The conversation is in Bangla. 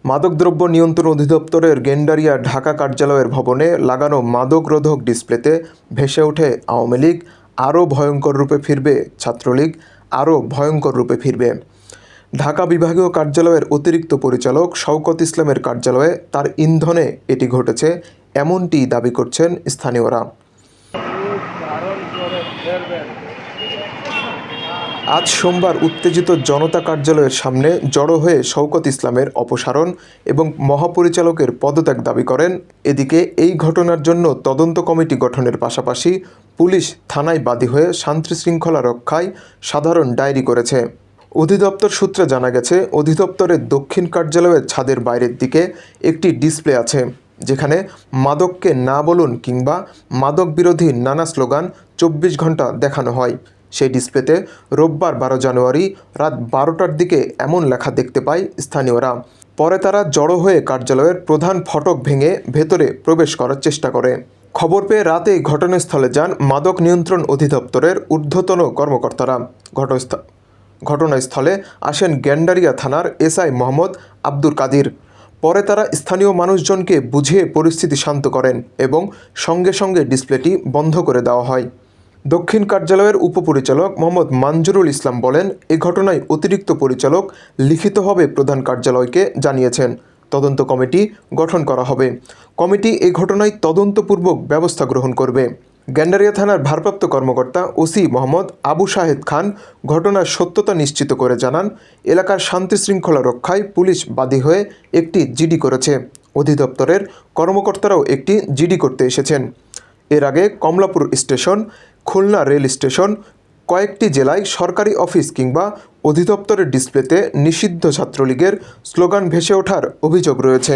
মাদকদ্রব্য নিয়ন্ত্রণ অধিদপ্তরের গেন্ডারিয়া ঢাকা কার্যালয়ের ভবনে লাগানো মাদকরোধক ডিসপ্লেতে ভেসে ওঠে আওয়ামী লীগ আরও ভয়ঙ্কর রূপে ফিরবে, ছাত্রলীগ আরও ভয়ঙ্কর রূপে ফিরবে। ঢাকা বিভাগীয় কার্যালয়ের অতিরিক্ত পরিচালক শওকত ইসলামের কার্যালয়ে তার ইন্ধনে এটি ঘটেছে, এমনটি দাবি করছেন স্থানীয়রা। আজ সোমবার উত্তেজিত জনতা কার্যালয়ের সামনে জড়ো হয়ে শওকত ইসলামের অপসারণ এবং মহাপরিচালকের পদত্যাগ দাবি করেন। এদিকে এই ঘটনার জন্য তদন্ত কমিটি গঠনের পাশাপাশি পুলিশ থানায় বাদী হয়ে শান্তিশৃঙ্খলা রক্ষায় সাধারণ ডায়েরি করেছে। অধিদপ্তর সূত্রে জানা গেছে, অধিদপ্তরের দক্ষিণ কার্যালয়ের ছাদের বাইরের দিকে একটি ডিসপ্লে আছে, যেখানে মাদককে না বলুন কিংবা মাদক বিরোধী নানা স্লোগান 24 ঘন্টা দেখানো হয়। সেই ডিসপ্লেতে রোববার 12 জানুয়ারি রাত 12টার দিকে এমন লেখা দেখতে পায় স্থানীয়রা। পরে তারা জড়ো হয়ে কার্যালয়ের প্রধান ফটক ভেঙে ভেতরে প্রবেশ করার চেষ্টা করে। খবর পেয়ে রাতেই ঘটনাস্থলে যান মাদক নিয়ন্ত্রণ অধিদপ্তরের ঊর্ধ্বতন কর্মকর্তারা। ঘটনাস্থলে আসেন গেন্ডারিয়া থানার এসআই মোহাম্মদ আব্দুল কাদির। পরে তারা স্থানীয় মানুষজনকে বুঝিয়ে পরিস্থিতি শান্ত করেন এবং সঙ্গে সঙ্গে ডিসপ্লেটি বন্ধ করে দেওয়া হয়। দক্ষিণ কার্যালয়ের উপপরিচালক মোহাম্মদ মানজুরুল ইসলাম বলেন, এ ঘটনায় অতিরিক্ত পরিচালক লিখিতভাবে প্রধান কার্যালয়কে জানিয়েছেন। তদন্ত কমিটি গঠন করা হবে। কমিটি এই ঘটনায় তদন্তপূর্বক ব্যবস্থা গ্রহণ করবে। গেন্ডারিয়া থানার ভারপ্রাপ্ত কর্মকর্তা ওসি মোহাম্মদ আবু শাহেদ খান ঘটনার সত্যতা নিশ্চিত করে জানান, এলাকার শান্তিশৃঙ্খলা রক্ষায় পুলিশ বাদী হয়ে একটি জিডি করেছে। অধিদপ্তরের কর্মকর্তারাও একটি জিডি করতে এসেছেন। এর আগে Kamalapur station, Khulna rail station, কয়েকটি জেলায় সরকারি অফিস কিংবা অধিদপ্তরের ডিসপ্লেতে নিষিদ্ধ ছাত্রলীগের স্লোগান ভেসে ওঠার অভিযোগ রয়েছে।